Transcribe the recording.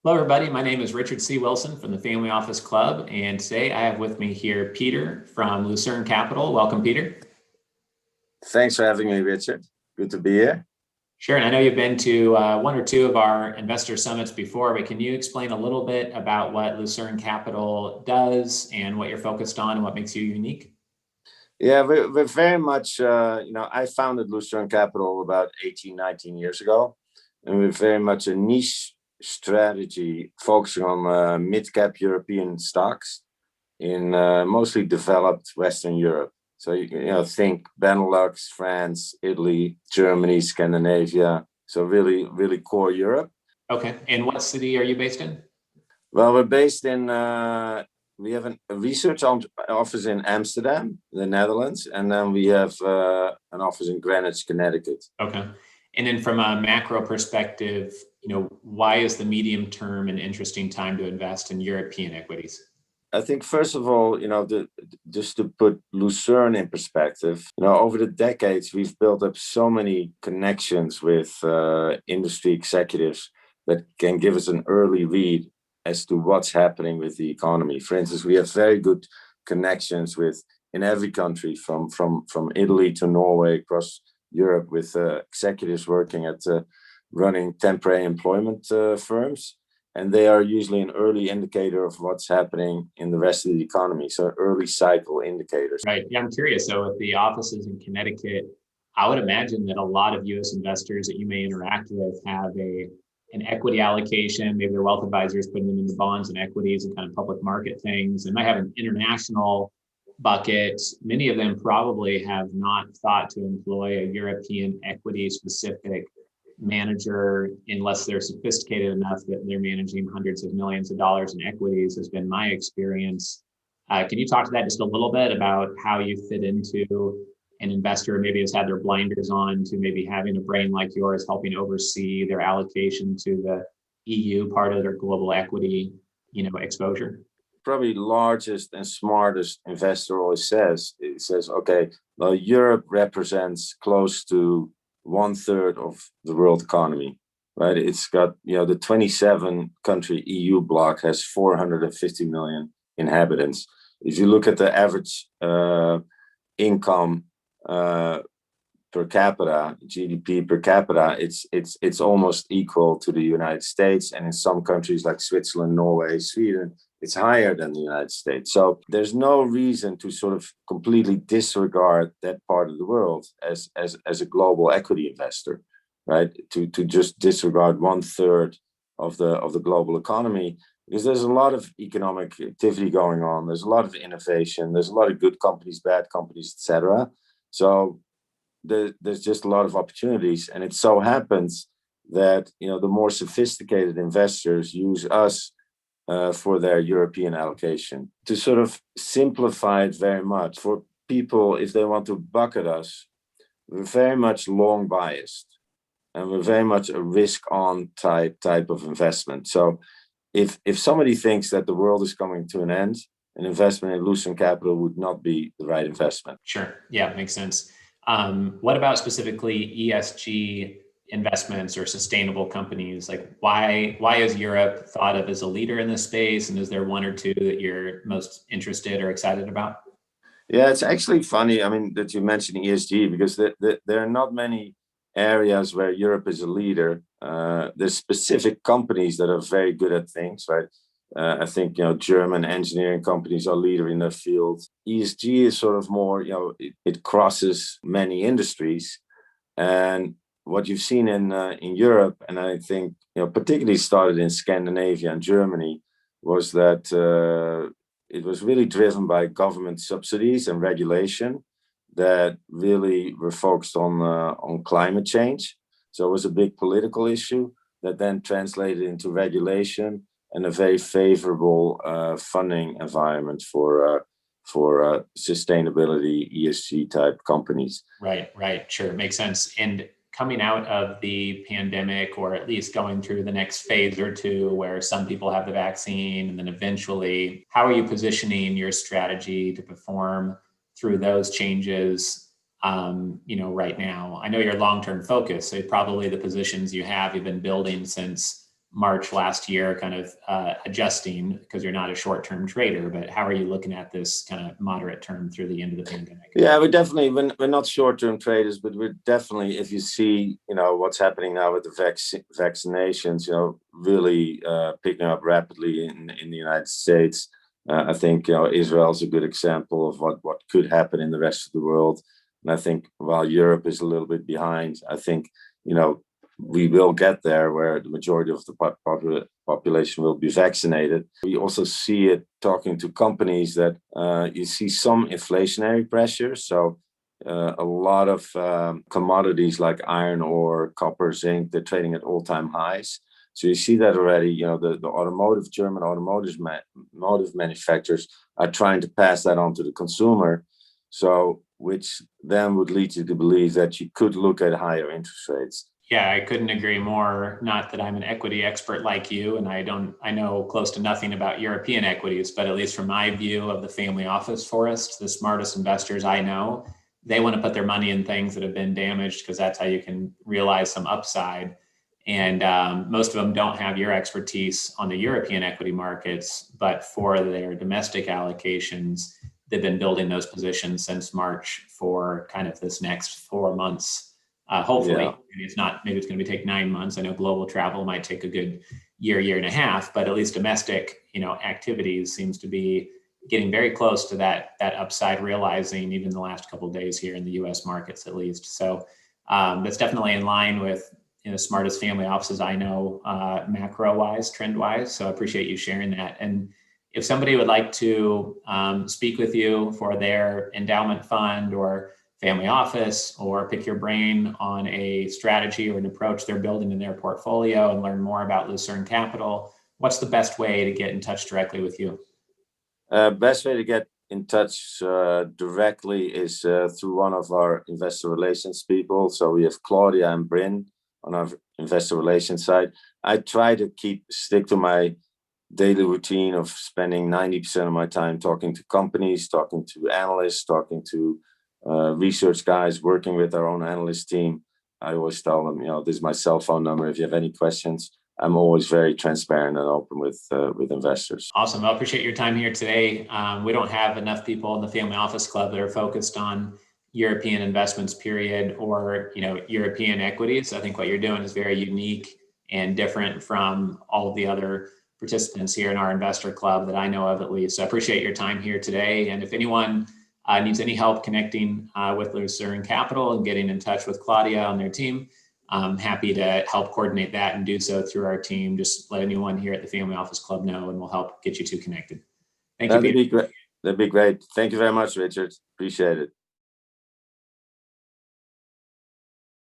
Hello, everybody. My name is Richard C. Wilson from the Family Office Club, and today I have with me here Pieter from Lucerne Capital. Welcome, Pieter. Thanks for having me, Richard. Good to be here. Sure, and I know you've been to one or two of our investor summits before, but can you explain a little bit about what Lucerne Capital does and what you're focused on and what makes you unique? Yeah, we're very much, I founded Lucerne Capital about 18, 19 years ago, and we're very much a niche strategy focusing on mid-cap European stocks in mostly developed Western Europe. So, think Benelux, France, Italy, Germany, Scandinavia. So really, really core Europe. Okay, and what city are you based in? Well, we're based in, we have a research office in Amsterdam, the Netherlands, and then we have an office in Greenwich, Connecticut. Okay. And then from a macro perspective, why is the medium term an interesting time to invest in European equities? I think first of all, just to put Lucerne in perspective, over the decades we've built up so many connections with industry executives that can give us an early read as to what's happening with the economy. For instance, we have very good connections with in every country from Italy to Norway across Europe with executives working at running temporary employment firms. And they are usually an early indicator of what's happening in the rest of the economy. So early cycle indicators. Right. Yeah, I'm curious. So with the offices in Connecticut, I would imagine that a lot of U.S. investors that you may interact with have an equity allocation. Maybe their wealth advisors putting them into bonds and equities and kind of public market things. And might have an international bucket. Many of them probably have not thought to employ a European equity specific manager unless they're sophisticated enough that they're managing hundreds of millions of dollars in equities, has been my experience. Can you talk to that just a little bit about how you fit into an investor maybe has had their blinders on to maybe having a brain like yours helping oversee their allocation to the EU part of their global equity, exposure? Probably largest and smartest investor always says, it says, okay, well, Europe represents close to 1/3 of the world economy, right? It's got, the 27 country EU bloc has 450 million inhabitants. If you look at the average income per capita, GDP per capita, it's almost equal to the United States. And in some countries like Switzerland, Norway, Sweden, it's higher than the United States. So there's no reason to sort of completely disregard that part of the world as a global equity investor, right? To just disregard 1/3 of the global economy, because there's a lot of economic activity going on. There's a lot of innovation. There's a lot of good companies, bad companies, etc. So there's just a lot of opportunities. And it so happens that, the more sophisticated investors use us for their European allocation. To sort of simplify it very much, for people, if they want to bucket us, we're very much long biased and we're very much a risk-on type of investment. So if somebody thinks that the world is coming to an end, an investment in Lucerne Capital would not be the right investment. Sure. Yeah, makes sense. What about specifically ESG investments or sustainable companies? Like why is Europe thought of as a leader in this space? And is there one or two that you're most interested or excited about? Yeah, it's actually funny, that you mentioned ESG, because there are not many areas where Europe is a leader. There's specific companies that are very good at things, right? I think, German engineering companies are leader in their field. ESG is sort of more, it crosses many industries. And what you've seen in Europe, and I think, particularly started in Scandinavia and Germany, was that it was really driven by government subsidies and regulation that really were focused on climate change. So it was a big political issue that then translated into regulation and a very favorable funding environment for sustainability, ESG type companies. Right. Sure. Makes sense. And coming out of the pandemic, or at least going through the next phase or two where some people have the vaccine, and then eventually, how are you positioning your strategy to perform through those changes, right now? I know you're long-term focused, so probably the positions you've been building since March last year, kind of adjusting because you're not a short-term trader, but how are you looking at this kind of moderate term through the end of the pandemic? Yeah, we're not short-term traders, but we're definitely, if you see, what's happening now with the vaccinations, really picking up rapidly in the United States. I think, Israel is a good example of what could happen in the rest of the world. And I think while Europe is a little bit behind, I think, we will get there where the majority of the population will be vaccinated. We also see it talking to companies that you see some inflationary pressure. So a lot of commodities like iron ore, copper, zinc, they're trading at all-time highs. So you see that already, the German automotive manufacturers are trying to pass that on to the consumer. So which then would lead you to believe that you could look at higher interest rates. Yeah, I couldn't agree more. Not that I'm an equity expert like you, and I know close to nothing about European equities, but at least from my view of the family office forest, the smartest investors I know, they want to put their money in things that have been damaged because that's how you can realize some upside. And most of them don't have your expertise on the European equity markets, but for their domestic allocations, they've been building those positions since March for kind of this next 4 months. Hopefully, maybe it's going to take 9 months. I know global travel might take a good year and a half, but at least domestic, activities seems to be getting very close to that upside realizing even the last couple of days here in the U.S. markets, at least. So that's definitely in line with the smartest family offices I know, macro-wise, trend-wise. So I appreciate you sharing that. And if somebody would like to speak with you for their endowment fund or family office, or pick your brain on a strategy or an approach they're building in their portfolio and learn more about Lucerne Capital, what's the best way to get in touch directly with you? Best way to get in touch directly is through one of our investor relations people. So we have Claudia and Bryn on our investor relations side. I try to stick to my daily routine of spending 90% of my time talking to companies, talking to analysts, talking to research guys, working with our own analyst team. I always tell them, this is my cell phone number. If you have any questions, I'm always very transparent and open with investors. Awesome. I appreciate your time here today. We don't have enough people in the Family Office Club that are focused on European investments, period, or European equities. I think what you're doing is very unique and different from all of the other participants here in our investor club that I know of, at least. So I appreciate your time here today. And if anyone needs any help connecting with Lucerne Capital and getting in touch with Claudia on their team, I'm happy to help coordinate that and do so through our team. Just let anyone here at the Family Office Club know and we'll help get you two connected. Thank you, Pieter. That'd be great. Thank you very much, Richard. Appreciate it.